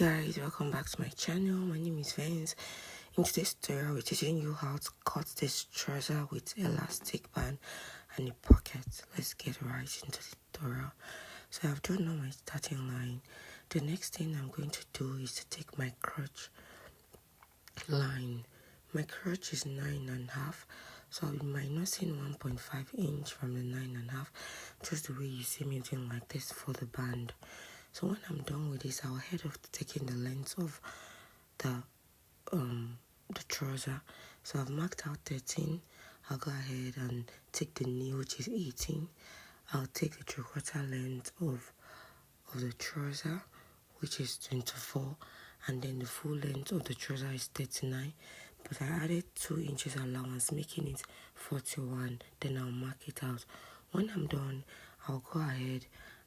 Guys, welcome back to my channel. My name is Vance. In today's tutorial, we're teaching you how to cut this trouser with elastic band and a pocket. Let's get right into the tutorial. So I've drawn on my starting line. The next thing I'm going to do is to take my crotch line. My crotch is 9.5, so I'll be minusing 1.5 inch from the 9.5, just the way you see me doing like this for the band. So when I'm done with this, I'll head off to taking the length of the trouser. So I've marked out 13. I'll go ahead and take the knee, which is 18. I'll take the 3/4 length of the trouser, which is 24, and then the full length of the trouser is 39. But I added 2 inches allowance, making it 41. Then I'll mark it out. When I'm done, I'll go ahead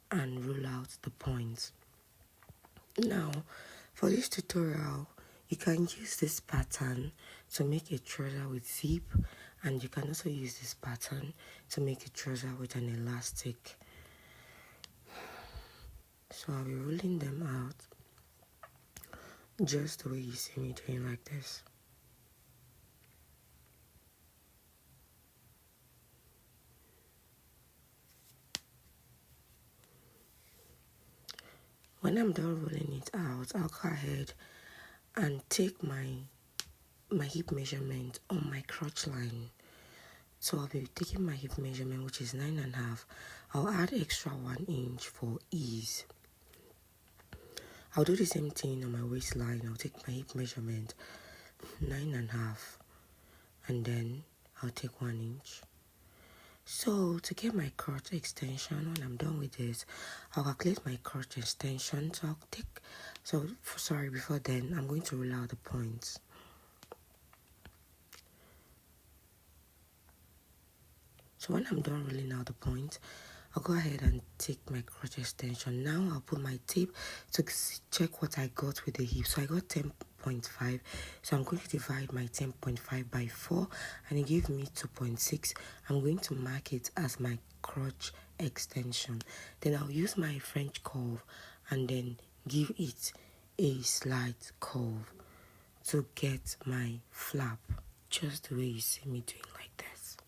and rule out the points. Now, for this tutorial, you can use this pattern to make a trouser with zip, and you can also use this pattern to make a trouser with an elastic. So I'll be rolling them out just the way you see me doing like this. When I'm done rolling it out, I'll go ahead and take my hip measurement on my crotch line. So I'll be taking my hip measurement, which is 9.5. I'll add extra 1 inch for ease. I'll do the same thing on my waistline. I'll take my hip measurement, 9.5, and then I'll take 1 inch. So to get my crotch extension, when I'm done with this, I'll calculate my crotch extension. Before then, I'm going to rule out the points. So when I'm done ruling out the points, I'll go ahead and take my crotch extension. Now I'll put my tape to check what I got with the hip. So I got 10.5. So I'm going to divide my 10.5 by 4, and it gave me 2.6. I'm going to mark it as my crotch extension. Then I'll use my French curve and then give it a slight curve to get my flap, just the way you see me doing like this.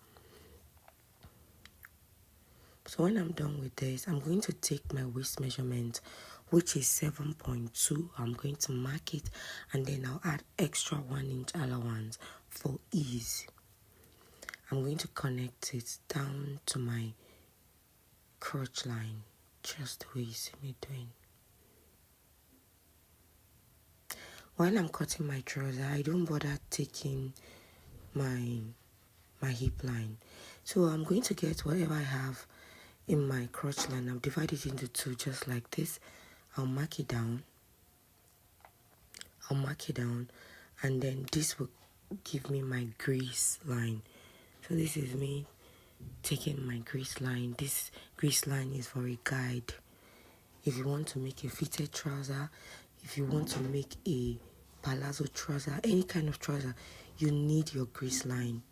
So when I'm done with this, I'm going to take my waist measurement, which is 7.2. I'm going to mark it, and then I'll add extra 1 inch allowance for ease. I'm going to connect it down to my crotch line, just the way you see me doing. When I'm cutting my trouser, I don't bother taking my hip line. So I'm going to get whatever I have in my crotch line. I'll divide it into 2 just like this. I'll mark it down, and then this will give me my grease line. So this is me taking my grease line. This grease line is for a guide. If you want to make a fitted trouser, if you want to make a palazzo trouser, any kind of trouser, you need your grease line.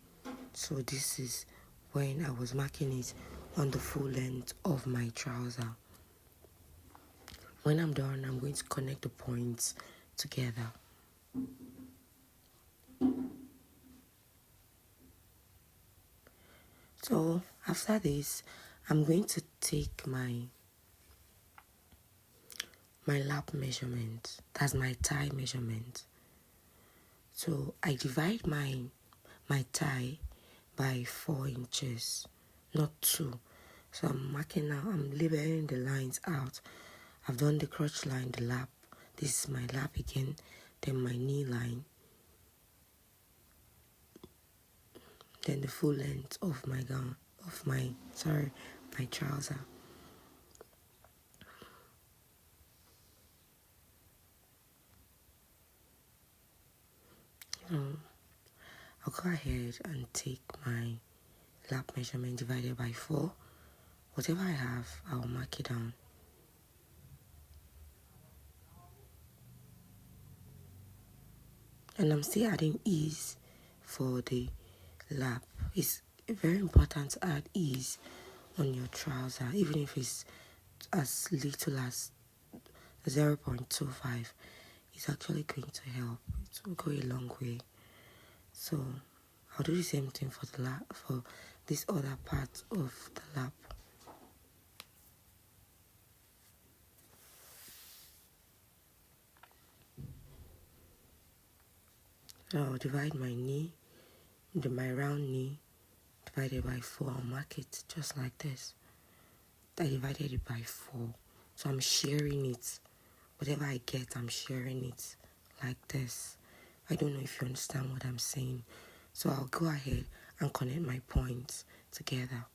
So this is when I was marking it on the full length of my trouser. When I'm done, I'm going to connect the points together. So after this, I'm going to take my lap measurement. That's my thigh measurement. So I divide my thigh by 4 inches, not 2. So I'm marking out, I'm labeling the lines out. I've done the crotch line, the lap. This is my lap again, then my knee line, then the full length of my gown, my trouser. I'll go ahead and take my lap measurement divided by 4. Whatever I have, I'll mark it down. And I'm still adding ease for the lap. It's very important to add ease on your trouser, even if it's as little as 0.25. is actually going to help. It will go a long way. So I'll do the same thing for the lap, for this other part of the lap. So I'll divide my knee, my round knee, divided by 4. I'll mark it just like this. I divided it by 4. So I'm sharing it. Whatever I get, I'm sharing it like this. I don't know if you understand what I'm saying. So I'll go ahead and connect my points together.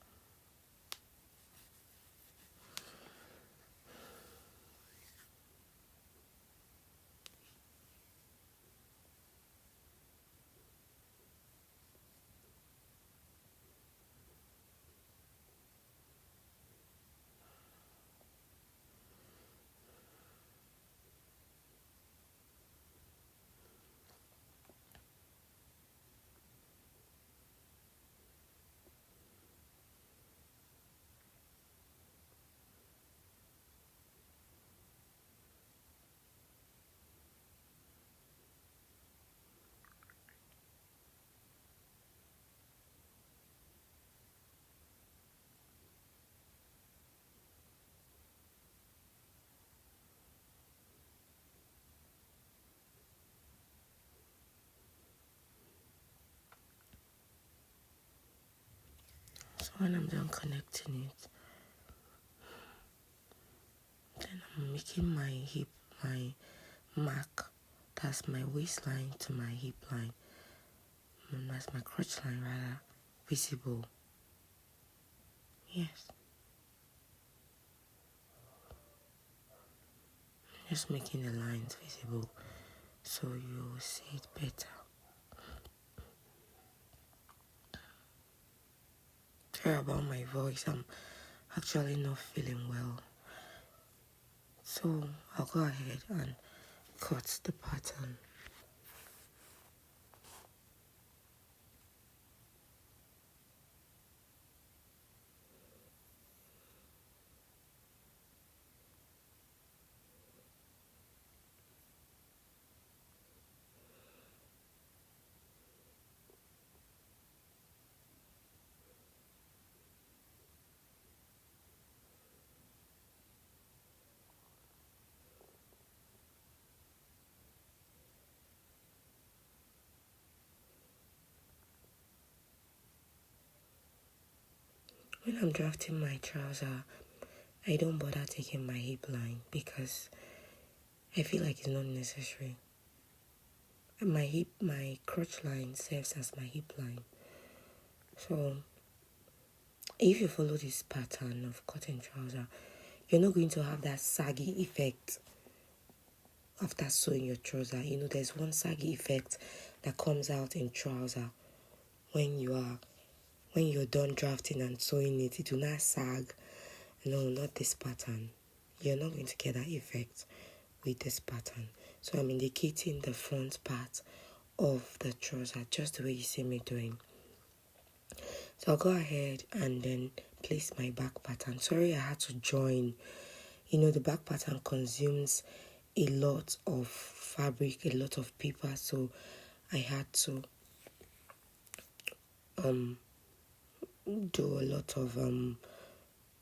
So when I'm done connecting it, then I'm making my hip, my mark, that's my waistline to my hip line, and that's my crotch line rather, visible. Yes. Just making the lines visible so you will see it better. Sorry about my voice, I'm actually not feeling well. So I'll go ahead and cut the pattern. When I'm drafting my trouser, I don't bother taking my hip line because I feel like it's not necessary. My crotch line serves as my hip line. So if you follow this pattern of cotton trouser, you're not going to have that saggy effect after sewing your trouser. You know, there's one saggy effect that comes out in trouser when you're done drafting and sewing it. It will not sag. No, not this pattern. You're not going to get that effect with this pattern. So I'm indicating the front part of the trouser just the way you see me doing. So I'll go ahead and then place my back pattern. Sorry I had to join. You know, the back pattern consumes a lot of fabric, a lot of paper, so I had to do a lot of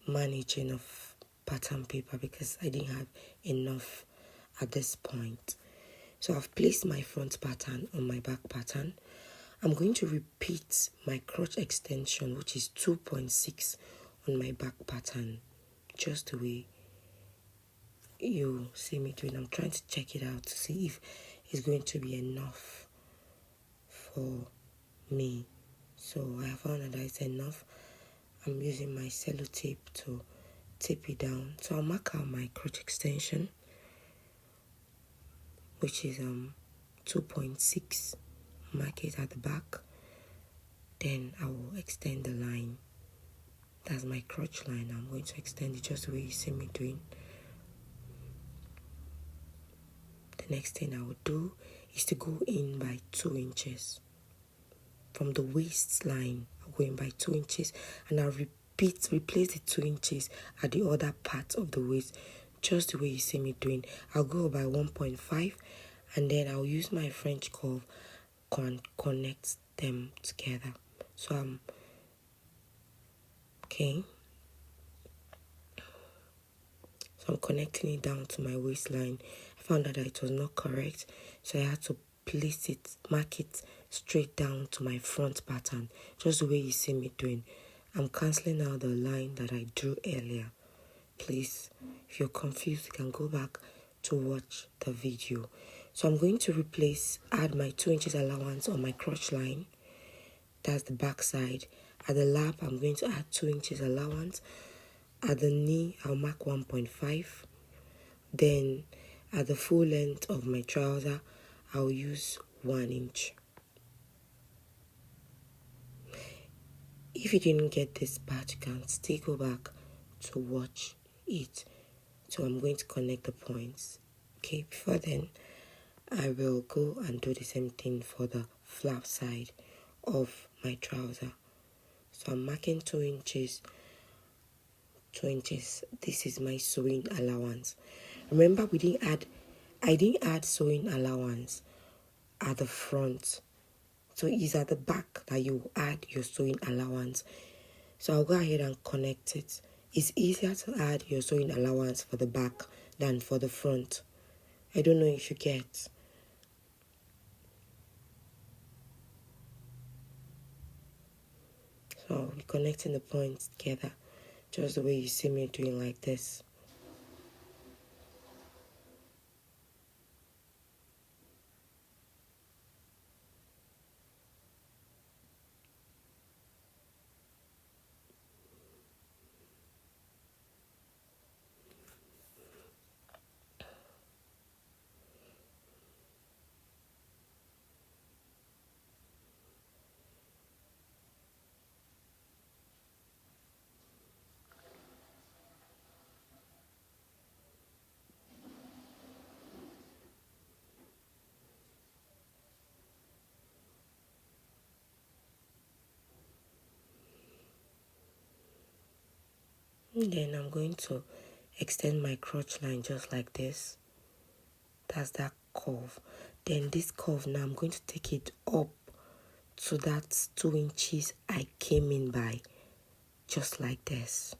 managing of pattern paper because I didn't have enough at this point. So I've placed my front pattern on my back pattern. I'm going to repeat my crotch extension, which is 2.6 on my back pattern, just the way you see me doing. I'm trying to check it out to see if it's going to be enough for me. So I have found that it's enough. I'm using my sellotape to tape it down. So I'll mark out my crotch extension, which is 2.6. Mark it at the back. Then I will extend the line. That's my crotch line. I'm going to extend it just the way you see me doing. The next thing I will do is to go in by 2 inches. From the waistline, I'll go in by 2 inches and I'll replace the 2 inches at the other part of the waist, just the way you see me doing. I'll go by 1.5 and then I'll use my French curve connect them together. So okay. So I'm connecting it down to my waistline. I found out that it was not correct, so I had to mark it straight down to my front pattern, just the way you see me doing. I'm cancelling out the line that I drew earlier. Please, if you're confused, you can go back to watch the video. So I'm going to add my 2 inches allowance on my crotch line. That's the back side. At the lap, I'm going to add 2 inches allowance. At the knee, I'll mark 1.5. Then at the full length of my trouser, I'll use 1 inch. If you didn't get this part, you can still go back to watch it. So I'm going to connect the points. Okay, before then, I will go and do the same thing for the flap side of my trouser. So I'm marking 2 inches. 2 inches. This is my sewing allowance. Remember, I didn't add sewing allowance at the front. So it's at the back that you add your sewing allowance. So I'll go ahead and connect it. It's easier to add your sewing allowance for the back than for the front. I don't know if you get. So we're connecting the points together, just the way you see me doing like this. And then I'm going to extend my crotch line just like this. That's that curve. Then this curve, now I'm going to take it up to that 2 inches I came in by, just like this.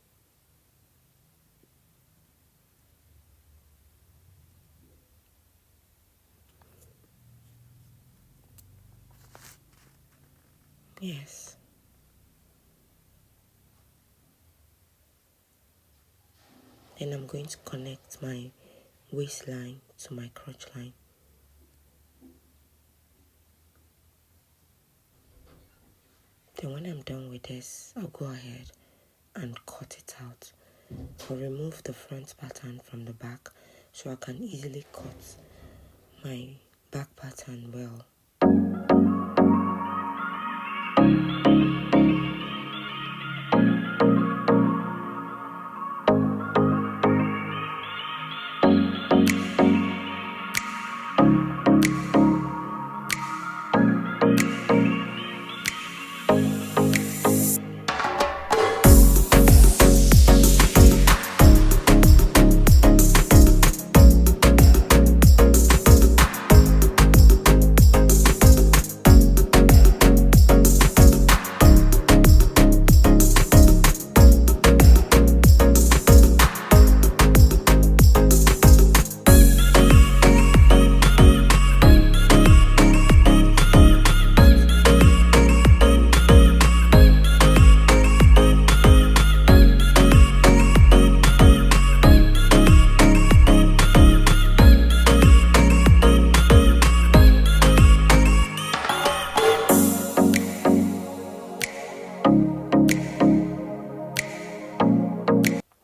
Yes. Then I'm going to connect my waistline to my crotch line. Then when I'm done with this, I'll go ahead and cut it out. I'll remove the front pattern from the back so I can easily cut my back pattern well.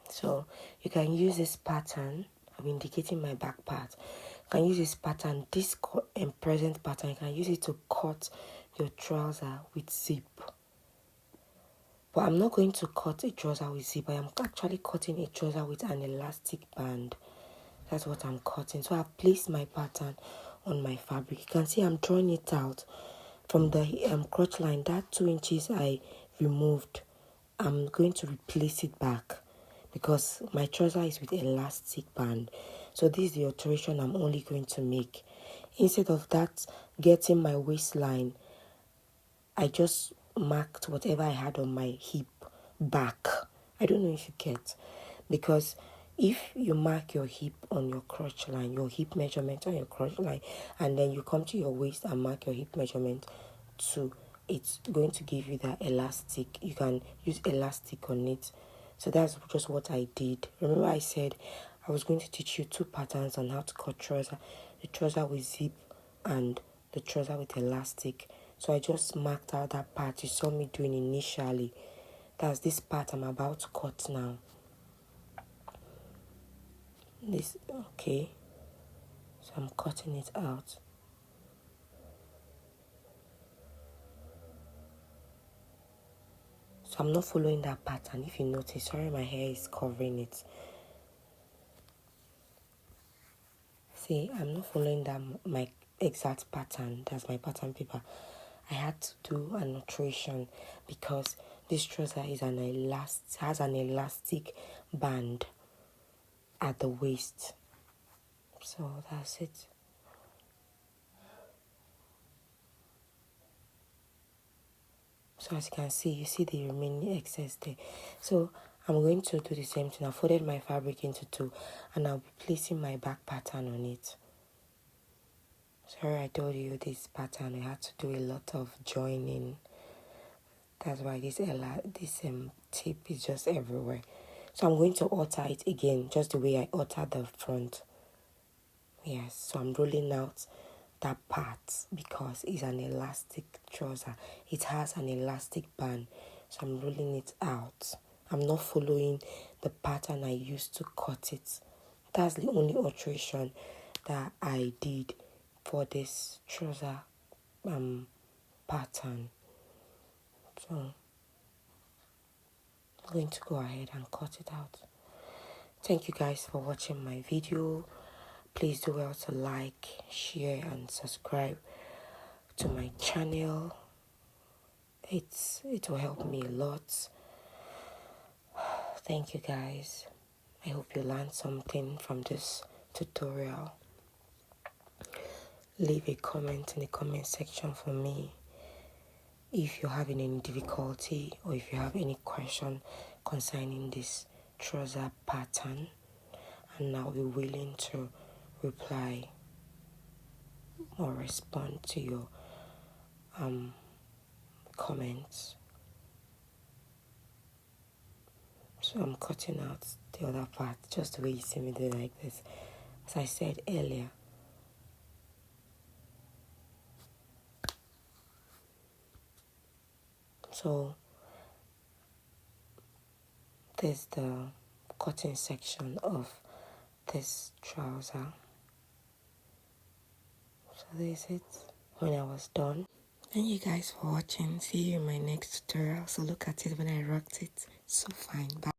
So you can use this pattern. I'm indicating my back part. You can use this pattern, this present pattern. You can use it to cut your trouser with zip. But I'm not going to cut a trouser with zip. I am actually cutting a trouser with an elastic band. That's what I'm cutting. So I've placed my pattern on my fabric. You can see I'm drawing it out from the crotch line. That 2 inches I removed, I'm going to replace it back because my trouser is with elastic band. So this is the alteration I'm only going to make. Instead of that getting my waistline, I just marked whatever I had on my hip back. I don't know if you get, because if you mark your hip on your crotch line, your hip measurement on your crotch line, and then you come to your waist and mark your hip measurement too, it's going to give you that elastic. You can use elastic on it. So that's just what I did. Remember I said I was going to teach you 2 patterns on how to cut trouser. The trouser with zip and the trouser with elastic. So I just marked out that part you saw me doing initially. That's this part I'm about to cut now. This, okay. So I'm cutting it out. So I'm not following that pattern. If you notice, sorry, my hair is covering it. See, I'm not following that my exact pattern. That's my pattern paper. I had to do an alteration because this trouser is has an elastic band at the waist. So that's it. So as you can see, you see the remaining excess there. So I'm going to do the same thing. I folded my fabric into 2 and I'll be placing my back pattern on it. Sorry, I told you this pattern, I had to do a lot of joining. That's why this tip is just everywhere. So I'm going to alter it again, just the way I altered the front. Yes, so I'm rolling out that part because it's an elastic trouser. It has an elastic band, so I'm rolling it out. I'm not following the pattern I used to cut it. That's the only alteration that I did for this trouser pattern. So I'm going to go ahead and cut it out. Thank you guys for watching my video. Please do well to like, share and subscribe to my channel. It will help me a lot. Thank you guys. I hope you learned something from this tutorial. Leave a comment in the comment section for me if you're having any difficulty or if you have any question concerning this trouser pattern, and I'll be willing to reply or respond to your comments. So I'm cutting out the other part just the way you see me do like this. As I said earlier, so there's the cutting section of this trouser. So there's it when I was done. Thank you guys for watching. See you in my next tutorial. So look at it when I rocked it. So fine. Bye.